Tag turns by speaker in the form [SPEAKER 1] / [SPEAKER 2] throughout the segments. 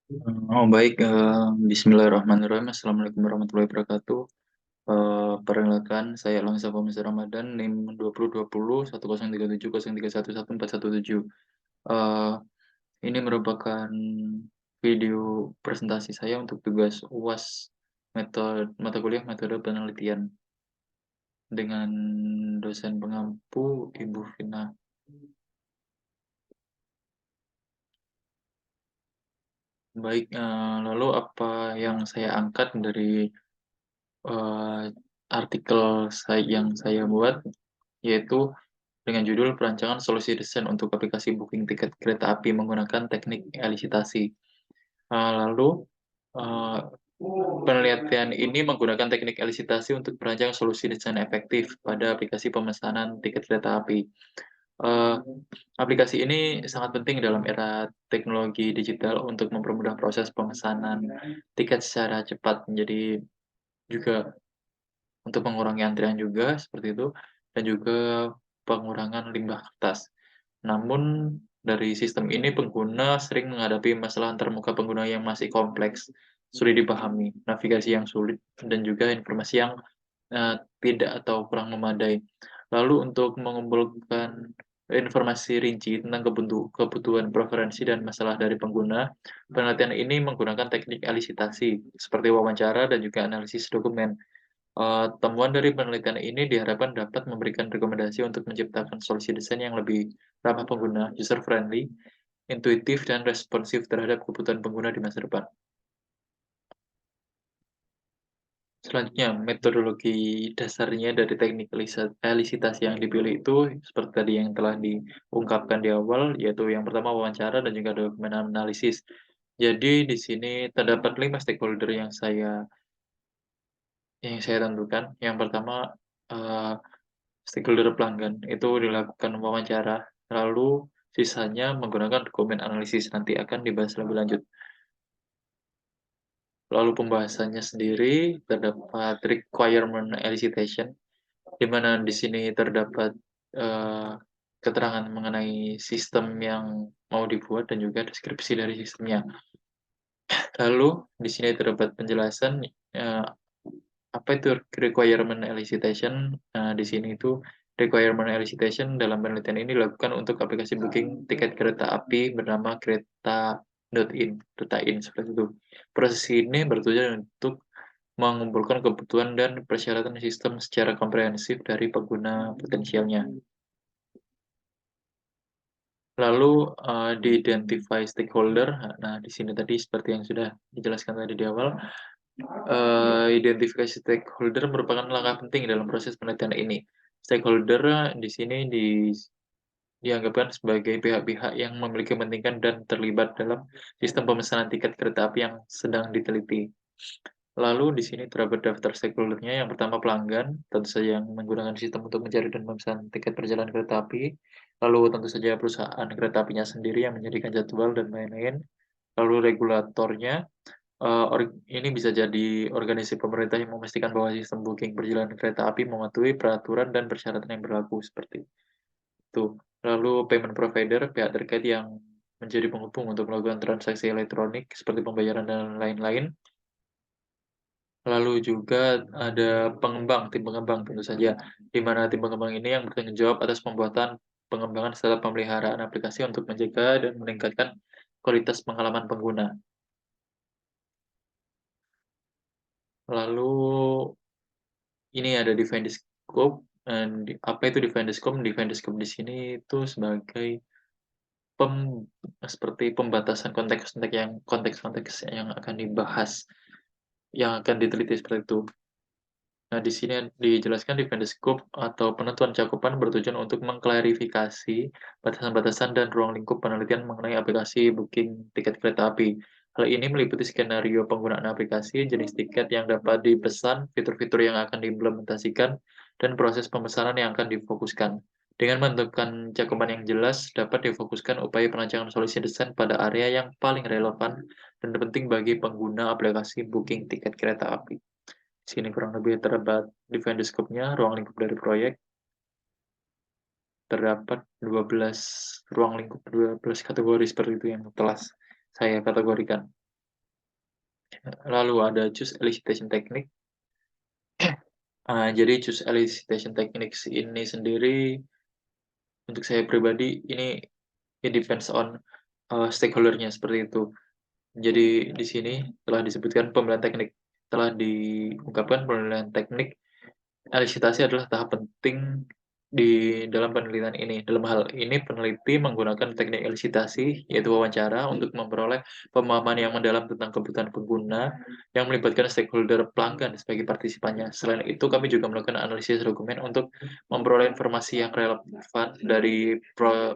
[SPEAKER 1] Baik, bismillahirrahmanirrahim. Assalamualaikum warahmatullahi wabarakatuh. Perkenalkan, saya Langsa Fauzi Ramadan, NIM 2020 1037 031 141 Eh, ini merupakan video presentasi saya untuk tugas UAS metode mata kuliah metode penelitian dengan dosen pengampu Ibu Vina. Baik, lalu apa yang saya angkat dari eh, artikel yang saya buat, yaitu dengan judul Perancangan Solusi Desain untuk Aplikasi Booking Tiket Kereta Api Menggunakan Teknik Elisitasi. Lalu, eh, penelitian ini menggunakan teknik elisitasi untuk merancang solusi desain efektif pada aplikasi pemesanan tiket kereta api. Eh, Aplikasi ini sangat penting dalam era teknologi digital untuk mempermudah proses pemesanan tiket secara cepat. Jadi juga untuk mengurangi antrian juga seperti itu, dan juga pengurangan limbah kertas. Namun dari sistem ini pengguna sering menghadapi masalah antarmuka pengguna yang masih kompleks, sulit dipahami, navigasi yang sulit, dan juga informasi yang tidak atau kurang memadai. Lalu untuk mengumpulkan informasi rinci tentang kebutuhan, preferensi, dan masalah dari pengguna, penelitian ini menggunakan teknik elisitasi seperti wawancara dan juga analisis dokumen. Temuan dari penelitian ini diharapkan dapat memberikan rekomendasi untuk menciptakan solusi desain yang lebih ramah pengguna, user-friendly, intuitif, dan responsif terhadap kebutuhan pengguna di masa depan. Selanjutnya, metodologi dasarnya dari teknik elisitasi yang dipilih itu seperti tadi yang telah diungkapkan di awal, yaitu yang pertama wawancara dan juga dokumen analisis. Jadi di sini terdapat 5 stakeholder yang saya tentukan. Yang pertama, eh, stakeholder pelanggan itu dilakukan wawancara, lalu sisanya menggunakan dokumen analisis, nanti akan dibahas lebih lanjut. Lalu pembahasannya sendiri terdapat requirement elicitation, di mana di sini terdapat eh, keterangan mengenai sistem yang mau dibuat dan juga deskripsi dari sistemnya. Lalu di sini terdapat penjelasan eh, apa itu requirement elicitation. Di sini itu requirement elicitation dalam penelitian ini dilakukan untuk aplikasi booking tiket kereta api bernama kereta.in seperti itu. Proses ini bertujuan untuk mengumpulkan kebutuhan dan persyaratan sistem secara komprehensif dari pengguna potensialnya. Lalu di-identify stakeholder. Nah, di sini tadi seperti yang sudah dijelaskan tadi di awal, identifikasi stakeholder merupakan langkah penting dalam proses penelitian ini. Stakeholder di sini dianggapkan sebagai pihak-pihak yang memiliki kepentingan dan terlibat dalam sistem pemesanan tiket kereta api yang sedang diteliti. Lalu di sini terdapat daftar stakeholder-nya. Yang pertama pelanggan, tentu saja yang menggunakan sistem untuk mencari dan memesan tiket perjalanan kereta api. Lalu tentu saja perusahaan kereta apinya sendiri yang menyediakan jadwal dan lain-lain. Lalu regulatornya, ini bisa jadi organisasi pemerintah yang memastikan bahwa sistem booking perjalanan kereta api mematuhi peraturan dan persyaratan yang berlaku seperti itu. Lalu payment provider, pihak terkait yang menjadi penghubung untuk melakukan transaksi elektronik seperti pembayaran dan lain-lain. Lalu juga ada tim pengembang tentu saja, di mana tim pengembang ini yang bertanggung jawab atas pembuatan, pengembangan, serta pemeliharaan aplikasi untuk menjaga dan meningkatkan kualitas pengalaman pengguna. Lalu ini ada define the scope. Apa itu define the scope? Define the scope di sini itu sebagai pem, seperti pembatasan konteks-konteks yang akan dibahas, yang akan diteliti seperti itu. Nah, di sini dijelaskan define the scope atau penentuan cakupan bertujuan untuk mengklarifikasi batasan-batasan dan ruang lingkup penelitian mengenai aplikasi booking tiket kereta api. Hal ini meliputi skenario penggunaan aplikasi, jenis tiket yang dapat dipesan, fitur-fitur yang akan diimplementasikan, dan proses pemesanan yang akan difokuskan. Dengan menentukan cakupan yang jelas, dapat difokuskan upaya perancangan solusi desain pada area yang paling relevan dan penting bagi pengguna aplikasi booking tiket kereta api. Sini kurang lebih terdapat define the scope-nya, ruang lingkup dari proyek, terdapat 12 ruang lingkup, 12 kategori seperti itu yang telah saya kategorikan. Lalu ada choose elicitation technique. Jadi choose elicitation techniques ini sendiri untuk saya pribadi ini it depends on, stakeholder-nya seperti itu. Jadi di sini telah disebutkan pemilihan teknik, telah diungkapkan pemilihan teknik elisitasi adalah tahap penting di dalam penelitian ini. Dalam hal ini, peneliti menggunakan teknik elisitasi, yaitu wawancara, untuk memperoleh pemahaman yang mendalam tentang kebutuhan pengguna yang melibatkan stakeholder pelanggan sebagai partisipannya. Selain itu, kami juga melakukan analisis dokumen untuk memperoleh informasi yang relevan dari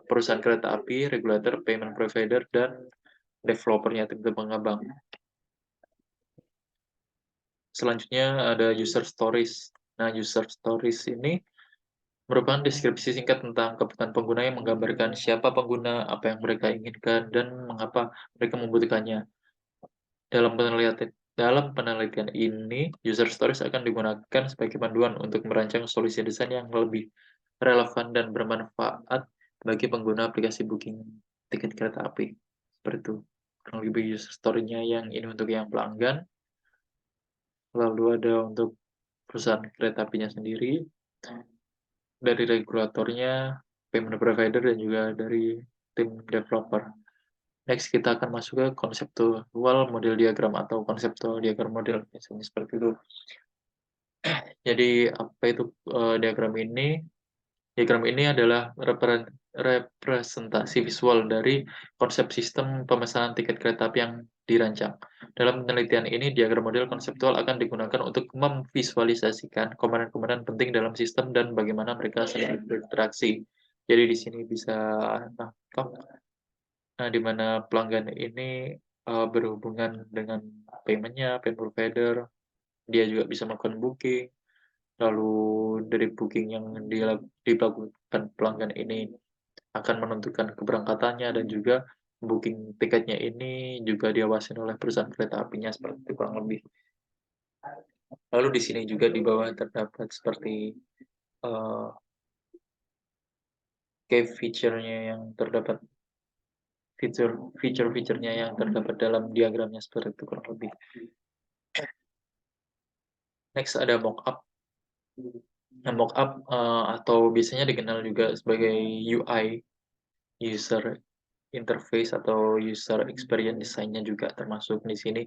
[SPEAKER 1] perusahaan kereta api, regulator, payment provider, dan developernya, tim pengembang. Selanjutnya ada user stories. Nah, user stories ini merupakan deskripsi singkat tentang kebutuhan pengguna yang menggambarkan siapa pengguna, apa yang mereka inginkan, dan mengapa mereka membutuhkannya. Dalam penelitian ini, user stories akan digunakan sebagai panduan untuk merancang solusi desain yang lebih relevan dan bermanfaat bagi pengguna aplikasi booking tiket kereta api. Seperti itu. Kurang lebih user story-nya yang ini untuk yang pelanggan, lalu ada untuk perusahaan kereta apinya sendiri, dari regulatornya, payment provider, dan juga dari tim developer. Next, kita akan masuk ke konseptual model diagram atau konseptual diagram model, misalnya seperti itu. Jadi, apa itu diagram ini? Diagram ini adalah representasi visual dari konsep sistem pemesanan tiket kereta api yang dirancang. Dalam penelitian ini, diagram model konseptual akan digunakan untuk memvisualisasikan komponen-komponen penting dalam sistem dan bagaimana mereka saling berinteraksi. Jadi di sini bisa nangkap, di mana pelanggan ini berhubungan dengan payment-nya, payment provider, dia juga bisa melakukan booking, lalu dari booking yang dilakukan pelanggan ini akan menentukan keberangkatannya, dan juga booking tiketnya ini juga diawasi oleh perusahaan kereta apinya, seperti itu kurang lebih. Lalu di sini juga di bawah terdapat seperti uh, key feature-nya yang terdapat, fitur-nya yang terdapat dalam diagramnya, seperti itu kurang lebih. Next ada mockup. Nah, mockup atau biasanya dikenal juga sebagai UI, user interface atau user experience design-nya juga termasuk di sini.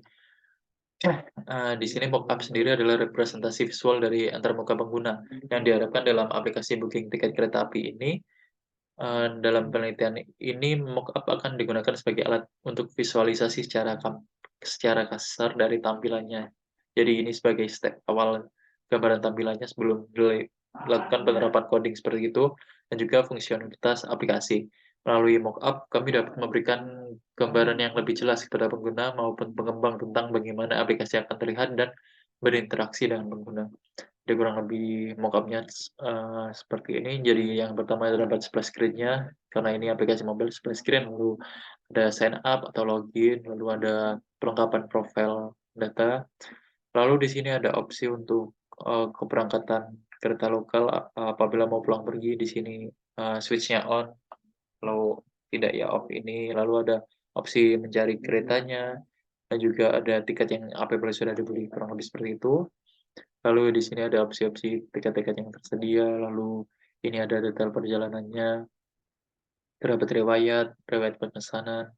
[SPEAKER 1] Di sini mockup sendiri adalah representasi visual dari antarmuka pengguna yang diharapkan dalam aplikasi booking tiket kereta api ini. Dalam penelitian ini, mockup akan digunakan sebagai alat untuk visualisasi secara kasar dari tampilannya. Jadi ini sebagai step awal gambaran tampilannya sebelum dilakukan penerapan coding seperti itu, dan juga fungsionalitas aplikasi. Melalui mockup, kami dapat memberikan gambaran yang lebih jelas kepada pengguna maupun pengembang tentang bagaimana aplikasi akan terlihat dan berinteraksi dengan pengguna. Jadi kurang lebih mockupnya seperti ini. Jadi yang pertama terdapat splash screen-nya, karena ini aplikasi mobile, splash screen, lalu ada sign up atau login, lalu ada perlengkapan profil data. Lalu di sini ada opsi untuk keberangkatan kereta lokal apabila mau pulang pergi. Di sini switch-nya on, lalu tidak ya off ini. Lalu ada opsi mencari keretanya, dan juga ada tiket yang apabila sudah dibeli, kurang lebih seperti itu. Lalu di sini ada opsi-opsi tiket-tiket yang tersedia, lalu ini ada detail perjalanannya, terdapat riwayat pemesanan,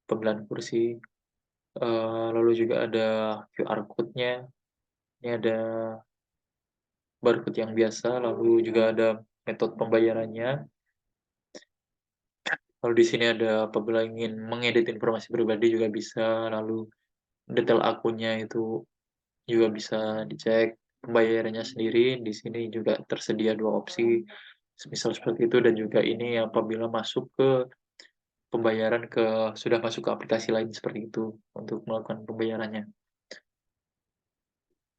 [SPEAKER 1] pembelian kursi, lalu juga ada QR code-nya, ini ada barcode yang biasa, lalu juga ada metode pembayarannya, lalu di sini ada apabila ingin mengedit informasi pribadi juga bisa, lalu detail akunnya itu juga bisa dicek, pembayarannya sendiri di sini juga tersedia 2 opsi, semisal seperti itu, dan juga ini apabila masuk ke pembayaran sudah masuk ke aplikasi lain seperti itu untuk melakukan pembayarannya.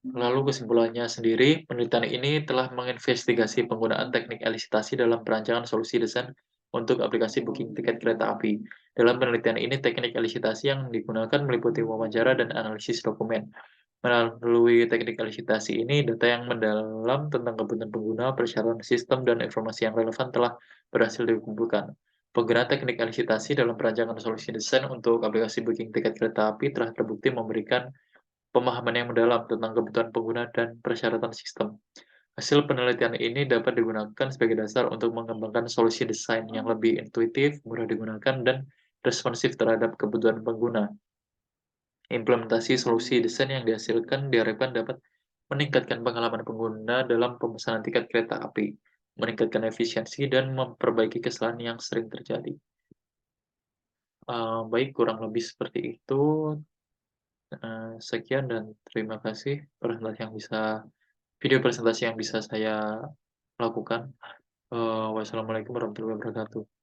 [SPEAKER 1] Lalu kesimpulannya sendiri, penelitian ini telah menginvestigasi penggunaan teknik elisitasi dalam perancangan solusi desain untuk aplikasi booking tiket kereta api. Dalam penelitian ini, teknik elisitasi yang digunakan meliputi wawancara dan analisis dokumen. Melalui teknik elisitasi ini, data yang mendalam tentang kebutuhan pengguna, persyaratan sistem, dan informasi yang relevan telah berhasil dikumpulkan. Penggunaan teknik elisitasi dalam perancangan solusi desain untuk aplikasi booking tiket kereta api telah terbukti memberikan pemahaman yang mendalam tentang kebutuhan pengguna dan persyaratan sistem. Hasil penelitian ini dapat digunakan sebagai dasar untuk mengembangkan solusi desain yang lebih intuitif, mudah digunakan, dan responsif terhadap kebutuhan pengguna. Implementasi solusi desain yang dihasilkan diharapkan dapat meningkatkan pengalaman pengguna dalam pemesanan tiket kereta api, meningkatkan efisiensi, dan memperbaiki kesalahan yang sering terjadi. Baik, kurang lebih seperti itu. Sekian dan terima kasih video presentasi yang bisa saya lakukan. Wassalamualaikum warahmatullahi wabarakatuh.